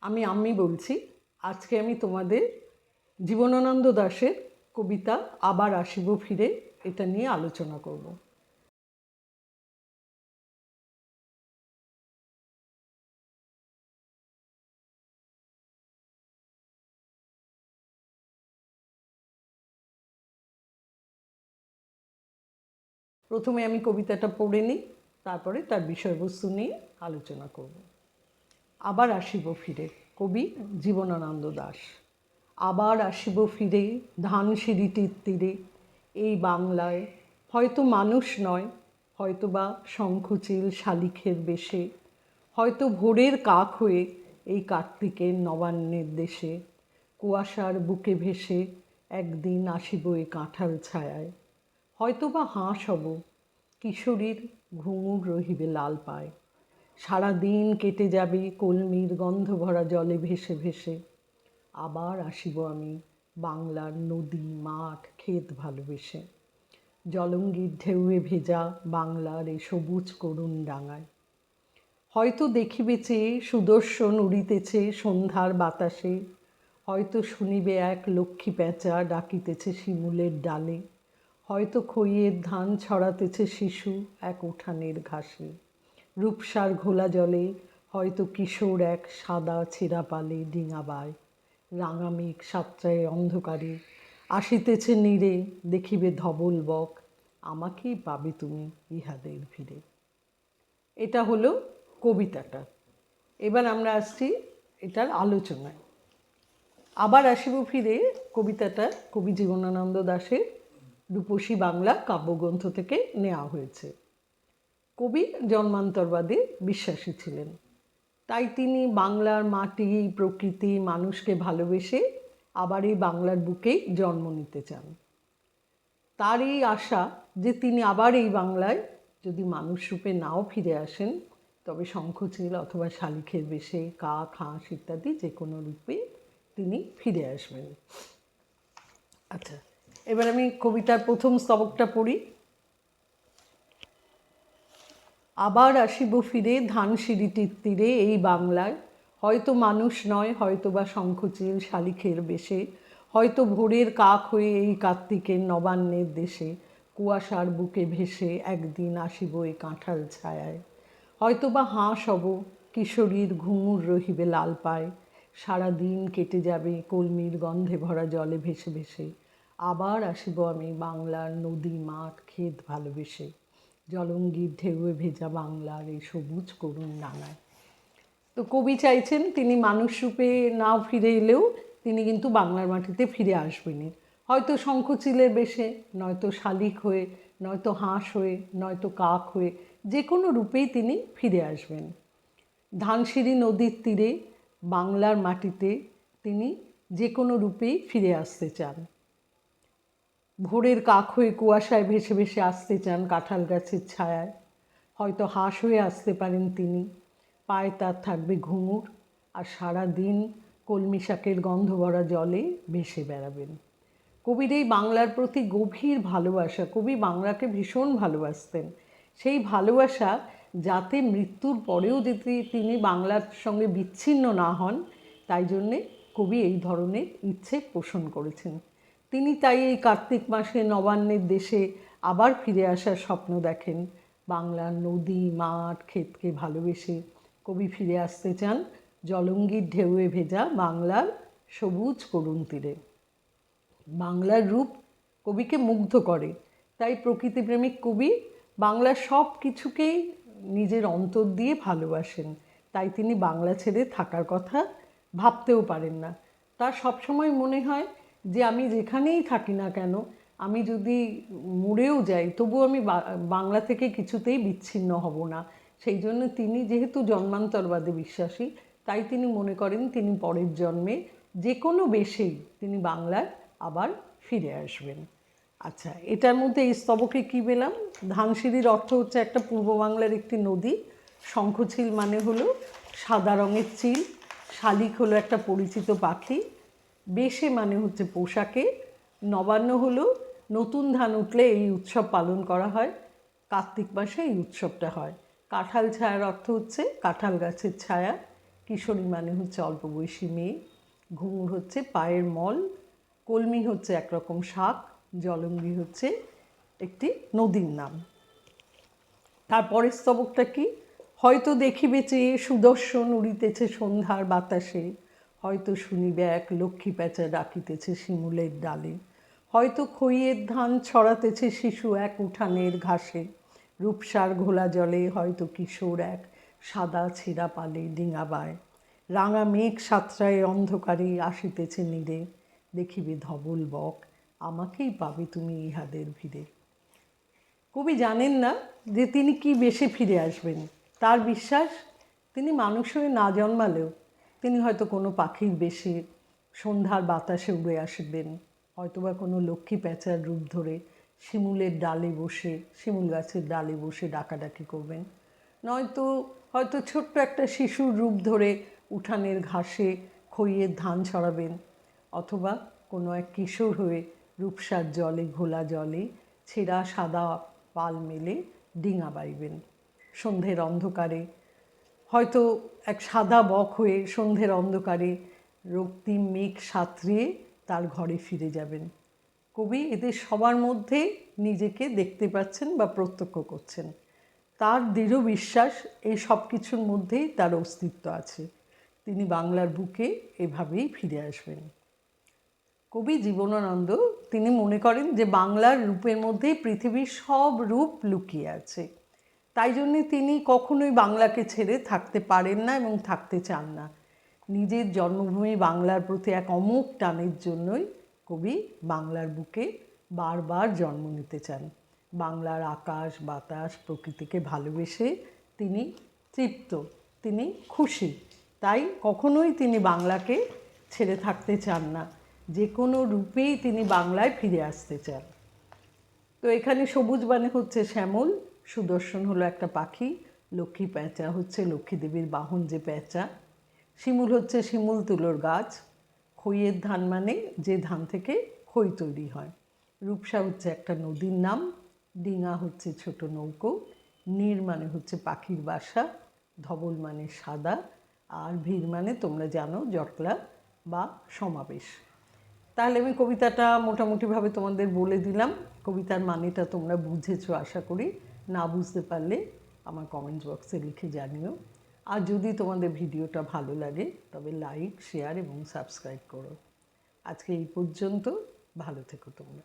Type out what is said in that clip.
আমি বলছি। আজকে আমি তোমাদের জীবনানন্দ দাশের কবিতা আবার আসিব ফিরে এটা নিয়ে আলোচনা করব। প্রথমে আমি কবিতাটা পড়ে নিই, তারপরে তার বিষয়বস্তু নিয়ে আলোচনা করব। আবার আসিব ফিরে, কবি জীবনানন্দ দাশ। আবার আসিব ফিরে ধানসিঁড়িটির তীরে, এই বাংলায় হয়তো মানুষ নয়, হয়তো বা শঙ্খচিল শালিখের বেশে, হয়তো ভোরের কাক হয়ে এই কার্তিকের নবান্নের দেশে, কুয়াশার বুকে ভেসে একদিন আসিব এই কাঁঠাল ছায়ায়, হয়তো বা হাঁস হব, কিশোরীর ঘুঙুর রহিবে লাল পায়, সারা দিন কেটে যাবে কলমির গন্ধ ভরা জলে ভেসে ভেসে। আবার আসিব আমি বাংলার নদী মাঠ ক্ষেত ভালোবেসে, জলঙ্গির ঢেউয়ে ভেজা বাংলার এই সবুজ করুণ ডাঙায়, হয়তো দেখিবে চেয়ে সুদর্শন উড়িতেছে সন্ধ্যার বাতাসে, হয়তো শুনিবে এক লক্ষ্মী প্যাঁচা ডাকিতেছে শিমুলের ডালে, হয়তো খইয়ের ধান ছড়াতেছে শিশু এক উঠানের ঘাসে, রূপসার ঘোলা জলে হয়তো কিশোর এক সাদা ছেঁড়া পালে ডিঙা বায়, রাঙা মেঘ সাতটায় অন্ধকারে আসিতেছে নীরে, দেখিবে ধবল বক, আমাকেই পাবে তুমি ইহাদের ভিড়ে। এটা হলো কবিতাটা। এবার আমরা আসছি এটার আলোচনায়। আবার আসিব ফিরে কবিতাটা কবি জীবনানন্দ দাশের রূপসী বাংলা কাব্যগ্রন্থ থেকে নেওয়া হয়েছে। কবি জন্মান্তরবাদে বিশ্বাসী ছিলেন, তাই তিনি বাংলার মাটি প্রকৃতি মানুষকে ভালোবেসে আবার এই বাংলার বুকেই জন্ম নিতে চান। তার এই আশা যে তিনি আবার এই বাংলায় যদি মানুষ রূপে নাও ফিরে আসেন, তবে শঙ্খচিল অথবা শালিখের বেশে কাক হাঁস ইত্যাদি যে কোনো রূপে তিনি ফিরে আসবেন। আচ্ছা, এবার আমি কবিতার প্রথম স্তবকটা পড়ি। আবার আসিব ফিরে ধানসিঁড়িটির তীরে এই বাংলায়, হয়তো মানুষ নয়, হয়তো বা শঙ্খচিল শালিখের বেশে, হয়তো ভোরের কাক হয়ে এই কার্তিকের নবান্নের দেশে, কুয়াশার বুকে ভেসে একদিন আসিব এই কাঁঠাল ছায়ায়, হয়তো বা হাঁস হব, কিশোরীর ঘুঙুর রহিবে লাল পায়, সারা দিন কেটে যাবে কলমির গন্ধে ভরা জলে ভেসে ভেসে, আবার আসিব আমি বাংলার নদী মাঠ ক্ষেত ভালোবেসে, জলঙ্গির ঢেউয়ে ভেজা বাংলার এই সবুজ করুণ ডাঙায়। তো কবি চাইছেন তিনি মানুষ রূপে নাও ফিরে এলেও তিনি কিন্তু বাংলার মাটিতে ফিরে আসবেনই, হয়তো শঙ্খচিলের বেশে, নয়তো শালিক হয়ে, নয়তো হাঁস হয়ে, নয়তো কাক হয়ে, যে কোনো রূপেই তিনি ফিরে আসবেন। ধানসিঁড়ি নদীর তীরে বাংলার মাটিতে তিনি যে কোনো রূপেই ফিরে আসতে চান। ভোরের কাক হয়ে কুয়াশায় ভেসে ভেসে আসতে চান কাঁঠাল গাছের ছায়ায়, হয়তো হাঁস হয়ে আসতে পারেন তিনি, পায়ে তার থাকবে ঘুঙুর, আর সারা দিন কলমি শাকের গন্ধ ভরা জলে ভেসে বেড়াবেন। কবির এই বাংলার প্রতি গভীর ভালোবাসা, কবি বাংলাকে ভীষণ ভালোবাসতেন, সেই ভালোবাসা যাতে মৃত্যুর পরেও যদি তিনি বাংলার সঙ্গে বিচ্ছিন্ন না হন, তাই জন্যে কবি এই ধরনের ইচ্ছে পোষণ করেছেন। তিনি তাই এই কার্তিক মাসে নবান্নের দেশে আবার ফিরে আসার স্বপ্ন দেখেন। বাংলার নদী মাঠ ক্ষেতকে ভালোবেসে কবি ফিরে আসতে চান জলঙ্গির ঢেউয়ে ভেজা বাংলার সবুজ করুণ তীরে। বাংলার রূপ কবিকে মুগ্ধ করে, তাই প্রকৃতিপ্রেমিক কবি বাংলার সব কিছুকেই নিজের অন্তর দিয়ে ভালোবাসেন, তাই তিনি বাংলা ছেড়ে থাকার কথা ভাবতেও পারেন না। তার সবসময় মনে হয় যে আমি যেখানেই থাকি না কেন, আমি যদি মরেও যাই তবু আমি বাংলা থেকে কিছুতেই বিচ্ছিন্ন হব না। সেই জন্য তিনি যেহেতু জন্মান্তরবাদে বিশ্বাসী, তাই তিনি মনে করেন তিনি পরের জন্মে যে কোনো বেশেই তিনি বাংলায় আবার ফিরে আসবেন। আচ্ছা, এটার মধ্যে এই স্তবকে কী পেলাম? ধানসিঁড়ির অর্থ হচ্ছে একটা পূর্ব বাংলার একটি নদী, শঙ্খচিল মানে হলো সাদা রঙের চিল, শালিক হলো একটা পরিচিত পাখি, বেশে মানে হচ্ছে পোশাকে, নবান্ন হলো নতুন ধান উঠলে এই উৎসব পালন করা হয়, কার্তিক মাসে এই উৎসবটা হয়। কাঁঠাল ছায়ার অর্থ হচ্ছে কাঁঠাল গাছের ছায়া, কিশোরী মানে হচ্ছে অল্প বয়সী মেয়ে, ঘুঙুর হচ্ছে পায়ের মল, কলমি হচ্ছে একরকম শাক, জলঙ্গি হচ্ছে একটি নদীর নাম। তারপরের স্তবকটা কি? হয়তো দেখিবে চেয়ে সুদর্শন উড়িতেছে সন্ধ্যার বাতাসে, হয়তো শুনিবে এক লক্ষ্মী প্যাঁচা ডাকিতেছে শিমুলের ডালে, হয়তো খইয়ের ধান ছড়াতেছে শিশু এক উঠানের ঘাসে, রূপসার ঘোলা জলে হয়তো কিশোর এক সাদা ছেঁড়া পালে ডিঙা বায়, রাঙা মেঘ সাতটায় অন্ধকারে আসিতেছে নীরে, দেখিবে ধবল বক আমাকেই পাবে তুমি ইহাদের ভিড়ে। কবি জানেন না যে তিনি কি বেশে ফিরে আসবেন। তার বিশ্বাস তিনি মানুষ হয়ে না জন্মালেও তিনি হয়তো কোনো পাখির বেশে সন্ধ্যার বাতাসে উড়ে আসবেন, হয়তোবা কোনো লক্ষ্মী প্যাঁচার রূপ ধরে শিমুলের ডালে বসে, শিমুল গাছের ডালে বসে ডাকাডাকি করবেন, নয়তো হয়তো ছোট্ট একটা শিশুর রূপ ধরে উঠানের ঘাসে খইয়ের ধান ছড়াবেন, অথবা কোনো এক কিশোর হয়ে রূপসার জলে ঘোলা জলে ছেঁড়া সাদা পাল মেলে ডিঙা বাইবেন। সন্ধ্যের অন্ধকারে হয়তো এক সাদা বক হয়ে সন্ধ্যের অন্ধকারে রক্তিম মেঘ সাঁতরিয়ে তার ঘরে ফিরে যাবেন। কবি এদের সবার মধ্যে নিজেকে দেখতে পাচ্ছেন বা প্রত্যক্ষ করছেন। তার দৃঢ় বিশ্বাস এই সব কিছুর মধ্যেই তার অস্তিত্ব আছে। তিনি বাংলার বুকে এভাবেই ফিরে আসবেন। কবি জীবনানন্দ তিনি মনে করেন যে বাংলার রূপের মধ্যেই পৃথিবীর সব রূপ লুকিয়ে আছে। তাই জন্যে তিনি কখনোই বাংলাকে ছেড়ে থাকতে পারেন না এবং থাকতে চান না। নিজের জন্মভূমি বাংলার প্রতি এক অমোঘ টানের জন্যই কবি বাংলার বুকে বারবার জন্ম নিতে চান। বাংলার আকাশ বাতাস প্রকৃতিকে ভালোবেসে তিনি তৃপ্ত, তিনি খুশি। তাই কখনোই তিনি বাংলাকে ছেড়ে থাকতে চান না, যে কোনো রূপেই তিনি বাংলায় ফিরে আসতে চান। তো এখানে সবুজ মানে হচ্ছে শ্যামল, সুদর্শন হলো একটা পাখি, লক্ষ্মী প্যাঁচা হচ্ছে লক্ষ্মী দেবীর বাহন যে প্যাঁচা, শিমুল হচ্ছে শিমুল তুলোর গাছ, খইয়ের ধান মানে যে ধান থেকে খই তৈরি হয়, রূপসা হচ্ছে একটা নদীর নাম, ডিঙা হচ্ছে ছোট নৌকো, নীর মানে হচ্ছে পাখির বাসা, ধবল মানে সাদা, আর ভিড় মানে তোমরা জানো জটলা বা সমাবেশ। তাহলে আমি কবিতাটা মোটামুটিভাবে তোমাদের বলে দিলাম। কবিতার মানেটা তোমরা বুঝেছো আশা করি। না বুঝতে পারলে আমার কমেন্টস বক্সে লিখে জানিও। আর যদি তোমাদের ভিডিওটা ভালো লাগে তবে লাইক, শেয়ার এবং সাবস্ক্রাইব করো। আজকে এই পর্যন্ত। ভালো থেকো তোমরা।